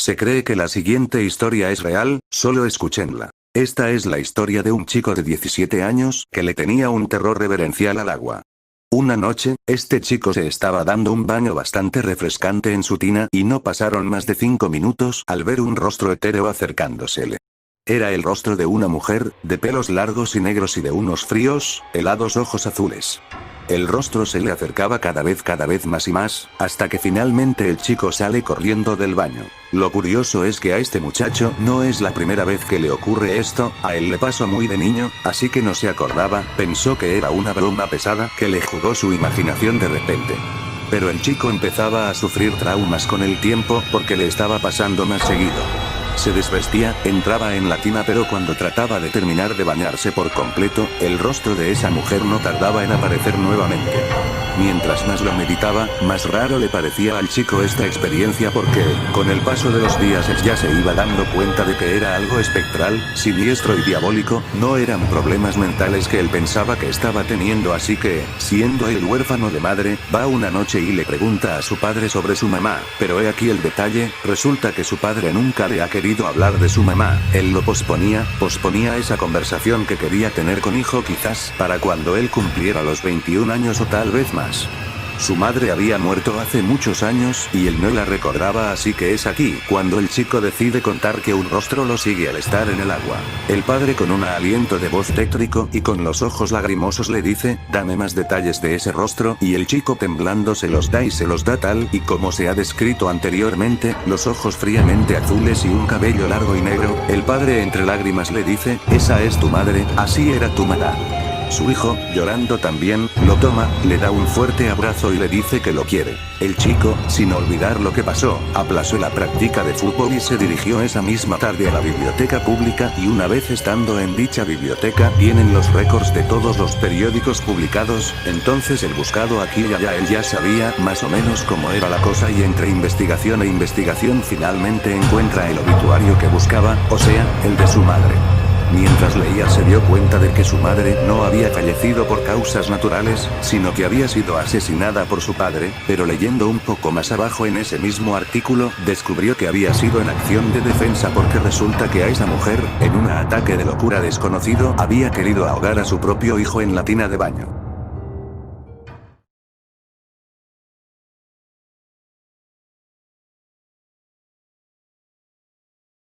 Se cree que la siguiente historia es real, solo escúchenla. Esta es la historia de un chico de 17 años que le tenía un terror reverencial al agua. Una noche, este chico se estaba dando un baño bastante refrescante en su tina y no pasaron más de 5 minutos al ver un rostro etéreo acercándosele. Era el rostro de una mujer, de pelos largos y negros y de unos fríos, helados ojos azules. El rostro se le acercaba cada vez más y más, hasta que finalmente el chico sale corriendo del baño. Lo curioso es que a este muchacho no es la primera vez que le ocurre esto, a él le pasó muy de niño, así que no se acordaba, pensó que era una broma pesada que le jugó su imaginación de repente. Pero el chico empezaba a sufrir traumas con el tiempo porque le estaba pasando más seguido. Se desvestía, entraba en la tina, pero cuando trataba de terminar de bañarse por completo, el rostro de esa mujer no tardaba en aparecer nuevamente. Mientras más lo meditaba, más raro le parecía al chico esta experiencia porque, con el paso de los días él ya se iba dando cuenta de que era algo espectral, siniestro y diabólico, no eran problemas mentales que él pensaba que estaba teniendo, así que, siendo él huérfano de madre, va una noche y le pregunta a su padre sobre su mamá, pero he aquí el detalle, resulta que su padre nunca le ha querido hablar de su mamá, él lo posponía esa conversación que quería tener con hijo quizás para cuando él cumpliera los 21 años o tal vez más. Su madre había muerto hace muchos años y él no la recordaba, así que es aquí cuando el chico decide contar que un rostro lo sigue al estar en el agua. El padre con un aliento de voz tétrico y con los ojos lagrimosos le dice, dame más detalles de ese rostro, y el chico temblando se los da y se los da tal y como se ha descrito anteriormente, los ojos fríamente azules y un cabello largo y negro. El padre entre lágrimas le dice, esa es tu madre, así era tu mamá. Su hijo, llorando también, lo toma, le da un fuerte abrazo y le dice que lo quiere. El chico, sin olvidar lo que pasó, aplazó la práctica de fútbol y se dirigió esa misma tarde a la biblioteca pública y una vez estando en dicha biblioteca, tienen los récords de todos los periódicos publicados, entonces el buscado aquí y allá él ya sabía más o menos cómo era la cosa y entre investigación e investigación finalmente encuentra el obituario que buscaba, o sea, el de su madre. Mientras leía se dio cuenta de que su madre no había fallecido por causas naturales, sino que había sido asesinada por su padre, pero leyendo un poco más abajo en ese mismo artículo, descubrió que había sido en acción de defensa porque resulta que a esa mujer, en un ataque de locura desconocido, había querido ahogar a su propio hijo en la tina de baño.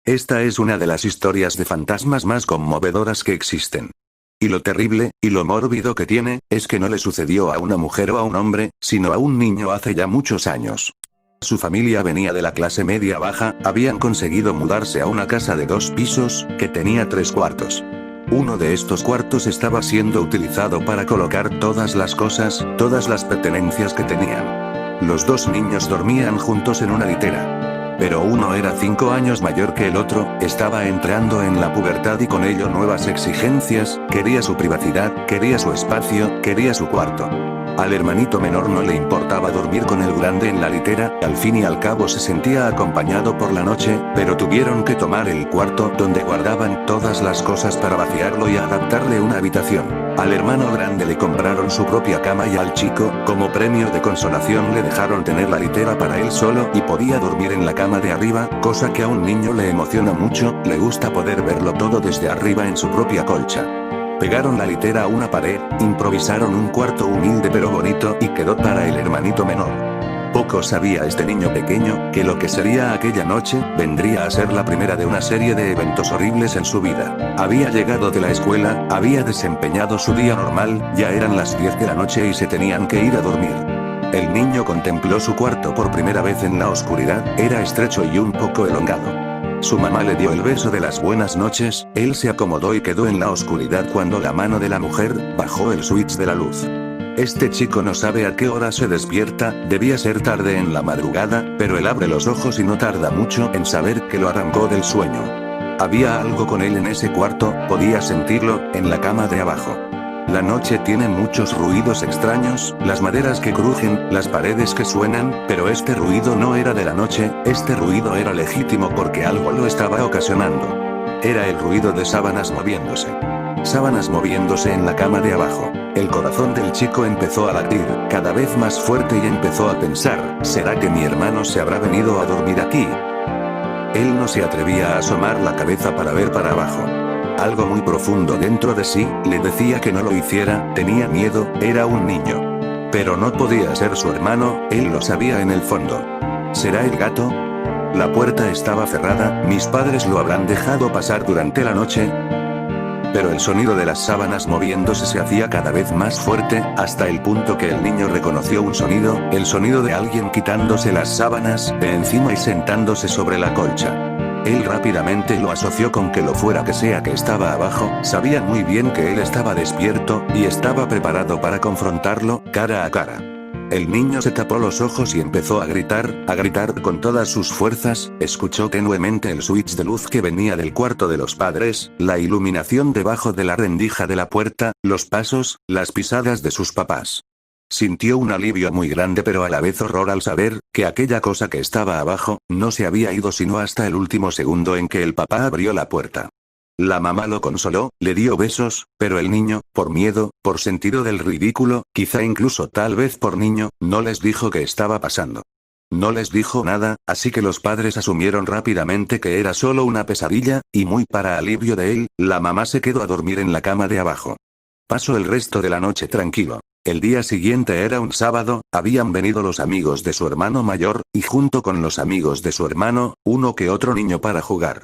Esta es una de las historias de fantasmas más conmovedoras que existen. Y lo terrible, y lo mórbido que tiene, es que no le sucedió a una mujer o a un hombre, sino a un niño hace ya muchos años. Su familia venía de la clase media baja, habían conseguido mudarse a una casa de 2 pisos, que tenía 3 cuartos. Uno de estos cuartos estaba siendo utilizado para colocar todas las cosas, todas las pertenencias que tenían. Los 2 niños dormían juntos en una litera. Pero uno era 5 años mayor que el otro, estaba entrando en la pubertad y con ello nuevas exigencias, quería su privacidad, quería su espacio, quería su cuarto. Al hermanito menor no le importaba dormir con el grande en la litera, al fin y al cabo se sentía acompañado por la noche, pero tuvieron que tomar el cuarto donde guardaban todas las cosas para vaciarlo y adaptarle una habitación. Al hermano grande le compraron su propia cama y al chico, como premio de consolación le dejaron tener la litera para él solo y podía dormir en la cama de arriba, cosa que a un niño le emociona mucho, le gusta poder verlo todo desde arriba en su propia colcha. Pegaron la litera a una pared, improvisaron un cuarto humilde pero bonito y quedó para el hermanito menor. Poco sabía este niño pequeño, que lo que sería aquella noche, vendría a ser la primera de una serie de eventos horribles en su vida. Había llegado de la escuela, había desempeñado su día normal, ya eran las 10 de la noche y se tenían que ir a dormir. El niño contempló su cuarto por primera vez en la oscuridad, era estrecho y un poco elongado. Su mamá le dio el beso de las buenas noches, él se acomodó y quedó en la oscuridad cuando la mano de la mujer bajó el switch de la luz. Este chico no sabe a qué hora se despierta, debía ser tarde en la madrugada, pero él abre los ojos y no tarda mucho en saber que lo arrancó del sueño. Había algo con él en ese cuarto, podía sentirlo, en la cama de abajo. La noche tiene muchos ruidos extraños, las maderas que crujen, las paredes que suenan, pero este ruido no era de la noche, este ruido era legítimo porque algo lo estaba ocasionando. Era el ruido de sábanas moviéndose. Sábanas moviéndose en la cama de abajo. El corazón del chico empezó a latir, cada vez más fuerte y empezó a pensar, ¿será que mi hermano se habrá venido a dormir aquí? Él no se atrevía a asomar la cabeza para ver para abajo. Algo muy profundo dentro de sí, le decía que no lo hiciera, tenía miedo, era un niño. Pero no podía ser su hermano, él lo sabía en el fondo. ¿Será el gato? La puerta estaba cerrada, mis padres lo habrán dejado pasar durante la noche. Pero el sonido de las sábanas moviéndose se hacía cada vez más fuerte, hasta el punto que el niño reconoció un sonido, el sonido de alguien quitándose las sábanas de encima y sentándose sobre la colcha. Él rápidamente lo asoció con que lo fuera que sea que estaba abajo, sabía muy bien que él estaba despierto, y estaba preparado para confrontarlo, cara a cara. El niño se tapó los ojos y empezó a gritar con todas sus fuerzas, escuchó tenuemente el switch de luz que venía del cuarto de los padres, la iluminación debajo de la rendija de la puerta, los pasos, las pisadas de sus papás. Sintió un alivio muy grande pero a la vez horror al saber, que aquella cosa que estaba abajo, no se había ido sino hasta el último segundo en que el papá abrió la puerta. La mamá lo consoló, le dio besos, pero el niño, por miedo, por sentido del ridículo, quizá incluso tal vez por niño, no les dijo qué estaba pasando. No les dijo nada, así que los padres asumieron rápidamente que era solo una pesadilla, y muy para alivio de él, la mamá se quedó a dormir en la cama de abajo. Pasó el resto de la noche tranquilo. El día siguiente era un sábado, habían venido los amigos de su hermano mayor, y junto con los amigos de su hermano, uno que otro niño para jugar.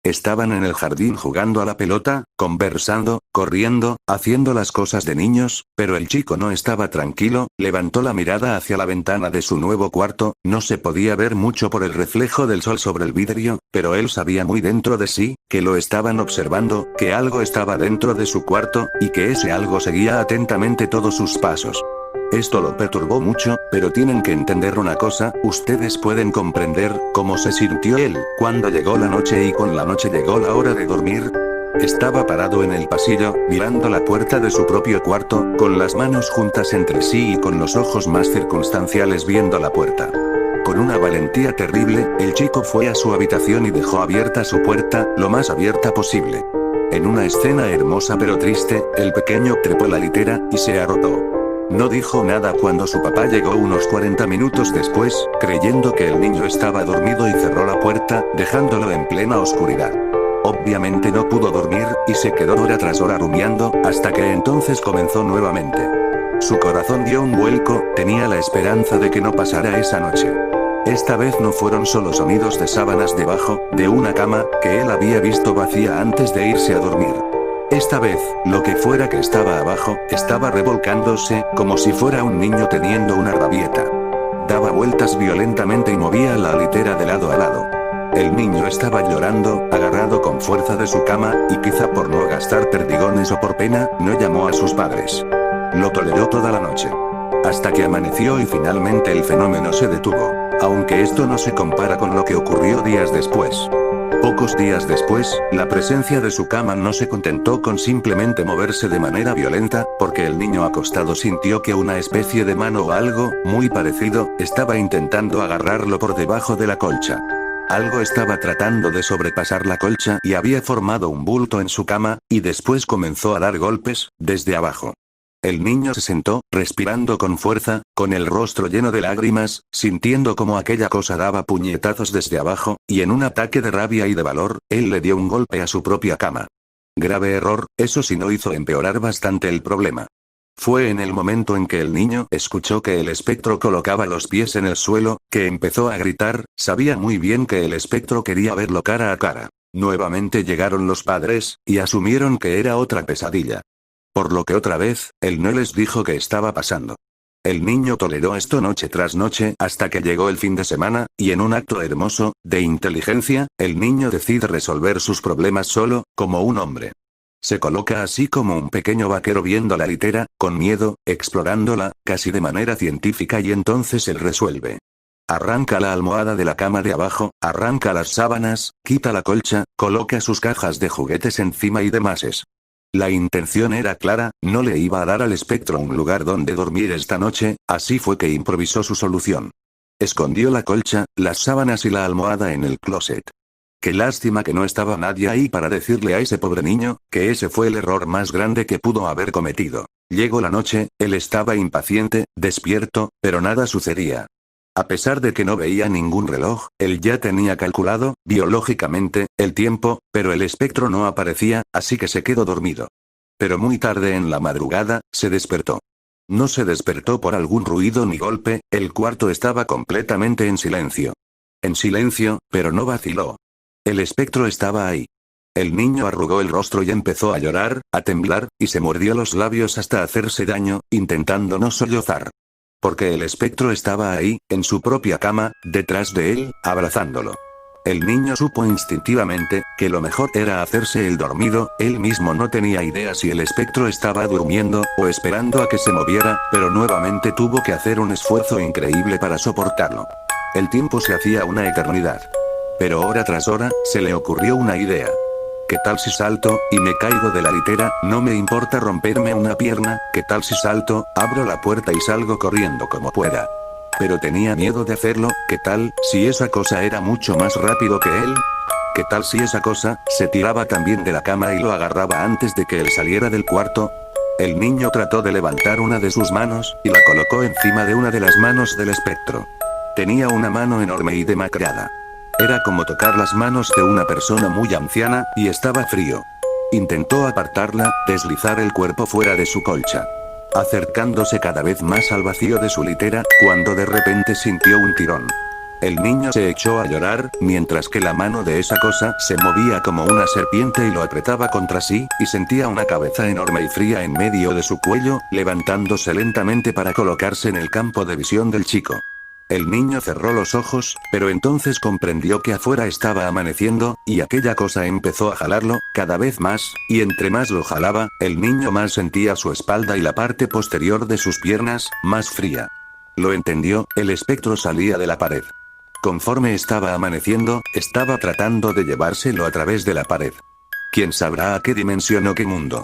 Estaban en el jardín jugando a la pelota, conversando, corriendo, haciendo las cosas de niños, pero el chico no estaba tranquilo, levantó la mirada hacia la ventana de su nuevo cuarto, no se podía ver mucho por el reflejo del sol sobre el vidrio, pero él sabía muy dentro de sí, que lo estaban observando, que algo estaba dentro de su cuarto, y que ese algo seguía atentamente todos sus pasos. Esto lo perturbó mucho, pero tienen que entender una cosa, ustedes pueden comprender cómo se sintió él, cuando llegó la noche y con la noche llegó la hora de dormir. Estaba parado en el pasillo, mirando la puerta de su propio cuarto, con las manos juntas entre sí y con los ojos más circunstanciales viendo la puerta. Con una valentía terrible, el chico fue a su habitación y dejó abierta su puerta, lo más abierta posible. En una escena hermosa pero triste, el pequeño trepó la litera, y se arrotó. No dijo nada cuando su papá llegó unos 40 minutos después, creyendo que el niño estaba dormido y cerró la puerta, dejándolo en plena oscuridad. Obviamente no pudo dormir, y se quedó hora tras hora rumiando, hasta que entonces comenzó nuevamente. Su corazón dio un vuelco, tenía la esperanza de que no pasara esa noche. Esta vez no fueron solo sonidos de sábanas debajo de una cama, que él había visto vacía antes de irse a dormir. Esta vez, lo que fuera que estaba abajo, estaba revolcándose, como si fuera un niño teniendo una rabieta. Daba vueltas violentamente y movía la litera de lado a lado. El niño estaba llorando, agarrado con fuerza de su cama, y quizá por no gastar perdigones o por pena, no llamó a sus padres. Lo toleró toda la noche. Hasta que amaneció y finalmente el fenómeno se detuvo. Aunque esto no se compara con lo que ocurrió días después. Pocos días después, la presencia de su cama no se contentó con simplemente moverse de manera violenta, porque el niño acostado sintió que una especie de mano o algo, muy parecido, estaba intentando agarrarlo por debajo de la colcha. Algo estaba tratando de sobrepasar la colcha y había formado un bulto en su cama, y después comenzó a dar golpes, desde abajo. El niño se sentó, respirando con fuerza, con el rostro lleno de lágrimas, sintiendo como aquella cosa daba puñetazos desde abajo, y en un ataque de rabia y de valor, él le dio un golpe a su propia cama. Grave error, eso sí no hizo empeorar bastante el problema. Fue en el momento en que el niño escuchó que el espectro colocaba los pies en el suelo, que empezó a gritar, sabía muy bien que el espectro quería verlo cara a cara. Nuevamente llegaron los padres, y asumieron que era otra pesadilla. Por lo que otra vez, él no les dijo qué estaba pasando. El niño toleró esto noche tras noche hasta que llegó el fin de semana, y en un acto hermoso, de inteligencia, el niño decide resolver sus problemas solo, como un hombre. Se coloca así como un pequeño vaquero viendo la litera, con miedo, explorándola, casi de manera científica y entonces él resuelve. Arranca la almohada de la cama de abajo, arranca las sábanas, quita la colcha, coloca sus cajas de juguetes encima y demás. La intención era clara, no le iba a dar al espectro un lugar donde dormir esta noche, así fue que improvisó su solución. Escondió la colcha, las sábanas y la almohada en el closet. Qué lástima que no estaba nadie ahí para decirle a ese pobre niño, que ese fue el error más grande que pudo haber cometido. Llegó la noche, él estaba impaciente, despierto, pero nada sucedía. A pesar de que no veía ningún reloj, él ya tenía calculado, biológicamente, el tiempo, pero el espectro no aparecía, así que se quedó dormido. Pero muy tarde en la madrugada, se despertó. No se despertó por algún ruido ni golpe, el cuarto estaba completamente en silencio. En silencio, pero no vaciló. El espectro estaba ahí. El niño arrugó el rostro y empezó a llorar, a temblar, y se mordió los labios hasta hacerse daño, intentando no sollozar. Porque el espectro estaba ahí, en su propia cama, detrás de él, abrazándolo. El niño supo instintivamente, que lo mejor era hacerse el dormido, él mismo no tenía idea si el espectro estaba durmiendo, o esperando a que se moviera, pero nuevamente tuvo que hacer un esfuerzo increíble para soportarlo. El tiempo se hacía una eternidad. Pero hora tras hora, se le ocurrió una idea. ¿Qué tal si salto, y me caigo de la litera? No me importa romperme una pierna, ¿qué tal si salto, abro la puerta y salgo corriendo como pueda? Pero tenía miedo de hacerlo, ¿qué tal, si esa cosa era mucho más rápido que él? ¿Qué tal si esa cosa, se tiraba también de la cama y lo agarraba antes de que él saliera del cuarto? El niño trató de levantar una de sus manos, y la colocó encima de una de las manos del espectro. Tenía una mano enorme y demacrada. Era como tocar las manos de una persona muy anciana, y estaba frío. Intentó apartarla, deslizar el cuerpo fuera de su colcha. Acercándose cada vez más al vacío de su litera, cuando de repente sintió un tirón. El niño se echó a llorar, mientras que la mano de esa cosa se movía como una serpiente y lo apretaba contra sí, y sentía una cabeza enorme y fría en medio de su cuello, levantándose lentamente para colocarse en el campo de visión del chico. El niño cerró los ojos, pero entonces comprendió que afuera estaba amaneciendo, y aquella cosa empezó a jalarlo, cada vez más, y entre más lo jalaba, el niño más sentía su espalda y la parte posterior de sus piernas, más fría. Lo entendió, el espectro salía de la pared. Conforme estaba amaneciendo, estaba tratando de llevárselo a través de la pared. ¿Quién sabrá a qué dimensión o qué mundo?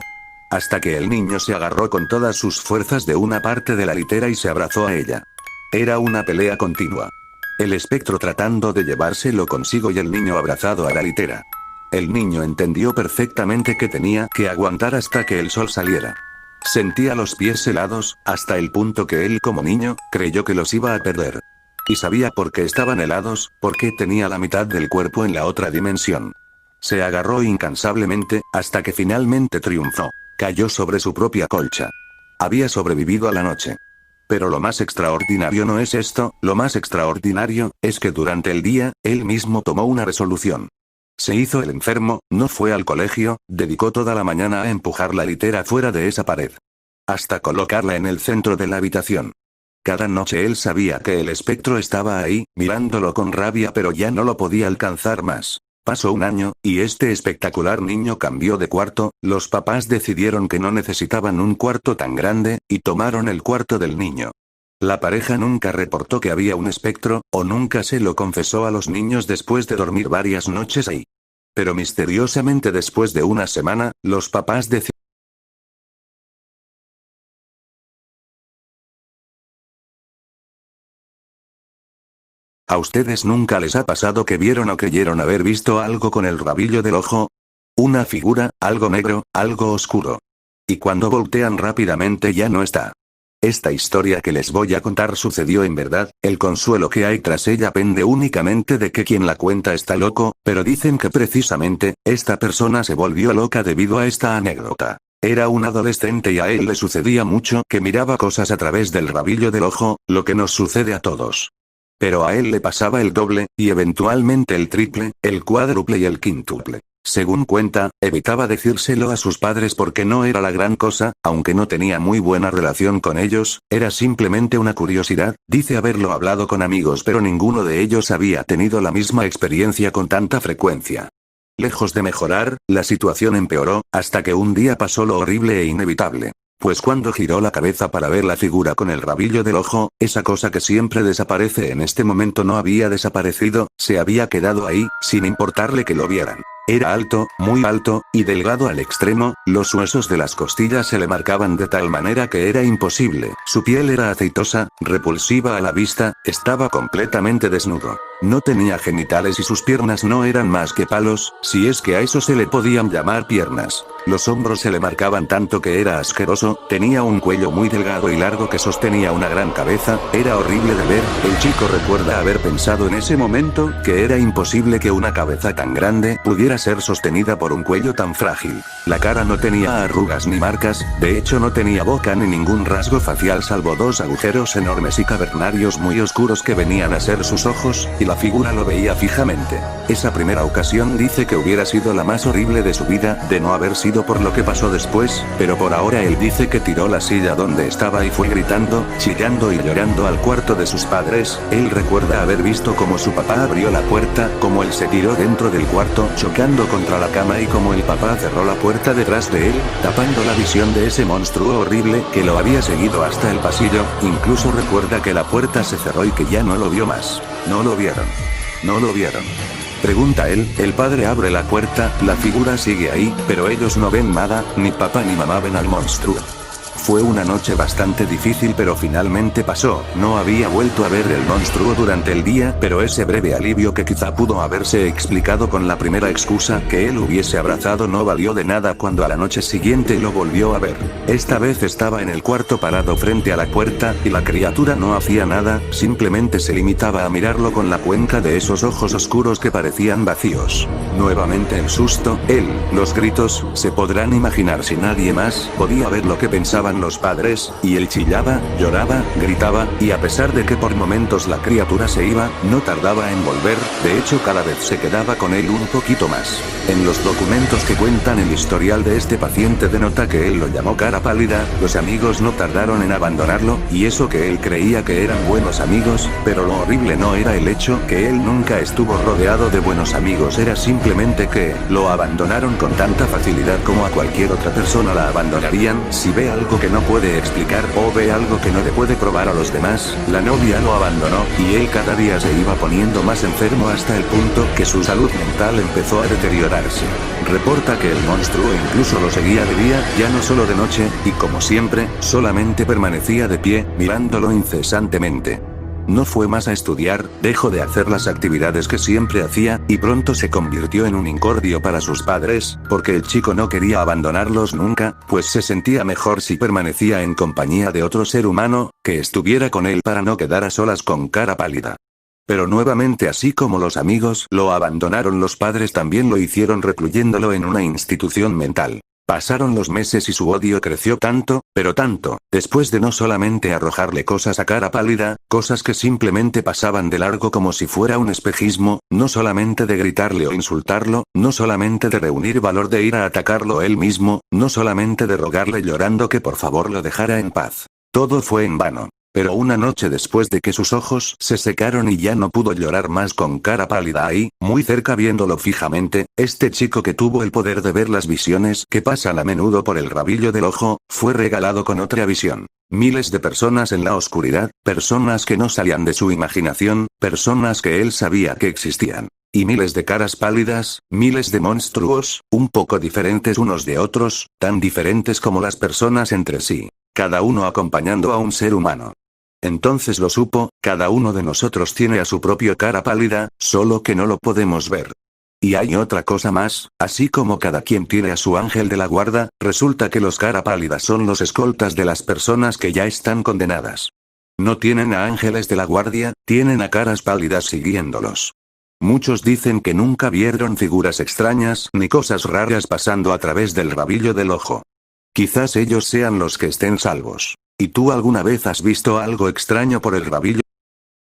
Hasta que el niño se agarró con todas sus fuerzas de una parte de la litera y se abrazó a ella. Era una pelea continua. El espectro tratando de llevárselo consigo y el niño abrazado a la litera. El niño entendió perfectamente que tenía que aguantar hasta que el sol saliera. Sentía los pies helados, hasta el punto que él como niño, creyó que los iba a perder. Y sabía por qué estaban helados, porque tenía la mitad del cuerpo en la otra dimensión. Se agarró incansablemente, hasta que finalmente triunfó. Cayó sobre su propia colcha. Había sobrevivido a la noche. Pero lo más extraordinario no es esto, lo más extraordinario, es que durante el día, él mismo tomó una resolución. Se hizo el enfermo, no fue al colegio, dedicó toda la mañana a empujar la litera fuera de esa pared. Hasta colocarla en el centro de la habitación. Cada noche él sabía que el espectro estaba ahí, mirándolo con rabia, pero ya no lo podía alcanzar más. Pasó un año, y este espectacular niño cambió de cuarto, los papás decidieron que no necesitaban un cuarto tan grande, y tomaron el cuarto del niño. La pareja nunca reportó que había un espectro, o nunca se lo confesó a los niños después de dormir varias noches ahí. Pero misteriosamente después de una semana, los papás decidieron. ¿A ustedes nunca les ha pasado que vieron o creyeron haber visto algo con el rabillo del ojo? Una figura, algo negro, algo oscuro. Y cuando voltean rápidamente ya no está. Esta historia que les voy a contar sucedió en verdad, el consuelo que hay tras ella pende únicamente de que quien la cuenta está loco, pero dicen que precisamente, esta persona se volvió loca debido a esta anécdota. Era un adolescente y a él le sucedía mucho que miraba cosas a través del rabillo del ojo, lo que nos sucede a todos. Pero a él le pasaba el doble, y eventualmente el triple, el cuádruple y el quíntuple. Según cuenta, evitaba decírselo a sus padres porque no era la gran cosa, aunque no tenía muy buena relación con ellos, era simplemente una curiosidad, dice haberlo hablado con amigos pero ninguno de ellos había tenido la misma experiencia con tanta frecuencia. Lejos de mejorar, la situación empeoró, hasta que un día pasó lo horrible e inevitable. Pues cuando giró la cabeza para ver la figura con el rabillo del ojo, esa cosa que siempre desaparece en este momento no había desaparecido, se había quedado ahí, sin importarle que lo vieran. Era alto, muy alto, y delgado al extremo, los huesos de las costillas se le marcaban de tal manera que era imposible, su piel era aceitosa, repulsiva a la vista, estaba completamente desnudo. No tenía genitales y sus piernas no eran más que palos, si es que a eso se le podían llamar piernas. Los hombros se le marcaban tanto que era asqueroso, tenía un cuello muy delgado y largo que sostenía una gran cabeza, era horrible de ver. El chico recuerda haber pensado en ese momento que era imposible que una cabeza tan grande pudiera ser sostenida por un cuello tan frágil. La cara no tenía arrugas ni marcas, de hecho no tenía boca ni ningún rasgo facial salvo dos agujeros enormes y cavernarios muy oscuros que venían a ser sus ojos, y la figura lo veía fijamente. Esa primera ocasión dice que hubiera sido la más horrible de su vida, de no haber sido por lo que pasó después, pero por ahora él dice que tiró la silla donde estaba y fue gritando, chillando y llorando al cuarto de sus padres. Él recuerda haber visto cómo su papá abrió la puerta, cómo él se tiró dentro del cuarto, chocando contra la cama y cómo el papá cerró la puerta detrás de él, tapando la visión de ese monstruo horrible que lo había seguido hasta el pasillo. Incluso recuerda que la puerta se cerró y que ya no lo vio más. No lo vieron. No lo vieron. Pregunta él, el padre abre la puerta, la figura sigue ahí, pero ellos no ven nada, ni papá ni mamá ven al monstruo. Fue una noche bastante difícil pero finalmente pasó, no había vuelto a ver el monstruo durante el día, pero ese breve alivio que quizá pudo haberse explicado con la primera excusa que él hubiese abrazado no valió de nada cuando a la noche siguiente lo volvió a ver. Esta vez estaba en el cuarto parado frente a la puerta, y la criatura no hacía nada, simplemente se limitaba a mirarlo con la cuenca de esos ojos oscuros que parecían vacíos. Nuevamente el susto, los gritos, se podrán imaginar si nadie más podía ver lo que pensaban los padres, y él chillaba, lloraba, gritaba, y a pesar de que por momentos la criatura se iba, no tardaba en volver, de hecho cada vez se quedaba con él un poquito más. En los documentos que cuentan el historial de este paciente denota que él lo llamó cara pálida, los amigos no tardaron en abandonarlo, y eso que él creía que eran buenos amigos, pero lo horrible no era el hecho que él nunca estuvo rodeado de buenos amigos, era simplemente que lo abandonaron con tanta facilidad como a cualquier otra persona la abandonarían si ve algo que no puede explicar o ve algo que no le puede probar a los demás. La novia lo abandonó, y él cada día se iba poniendo más enfermo hasta el punto que su salud mental empezó a deteriorarse. Reporta que el monstruo incluso lo seguía de día, ya no solo de noche, y como siempre, solamente permanecía de pie, mirándolo incesantemente. No fue más a estudiar, dejó de hacer las actividades que siempre hacía, y pronto se convirtió en un incordio para sus padres, porque el chico no quería abandonarlos nunca, pues se sentía mejor si permanecía en compañía de otro ser humano, que estuviera con él para no quedar a solas con cara pálida. Pero nuevamente, así como los amigos lo abandonaron, los padres también lo hicieron recluyéndolo en una institución mental. Pasaron los meses y su odio creció tanto, pero tanto, después de no solamente arrojarle cosas a cara pálida, cosas que simplemente pasaban de largo como si fuera un espejismo, no solamente de gritarle o insultarlo, no solamente de reunir valor de ir a atacarlo él mismo, no solamente de rogarle llorando que por favor lo dejara en paz. Todo fue en vano. Pero una noche después de que sus ojos se secaron y ya no pudo llorar más con cara pálida ahí, muy cerca viéndolo fijamente, este chico que tuvo el poder de ver las visiones que pasan a menudo por el rabillo del ojo, fue regalado con otra visión. Miles de personas en la oscuridad, personas que no salían de su imaginación, personas que él sabía que existían. Y miles de caras pálidas, miles de monstruos, un poco diferentes unos de otros, tan diferentes como las personas entre sí. Cada uno acompañando a un ser humano. Entonces lo supo, cada uno de nosotros tiene a su propio cara pálida, solo que no lo podemos ver. Y hay otra cosa más, así como cada quien tiene a su ángel de la guarda, resulta que los cara pálidas son los escoltas de las personas que ya están condenadas. No tienen a ángeles de la guardia, tienen a caras pálidas siguiéndolos. Muchos dicen que nunca vieron figuras extrañas ni cosas raras pasando a través del rabillo del ojo. Quizás ellos sean los que estén salvos. ¿Y tú alguna vez has visto algo extraño por el rabillo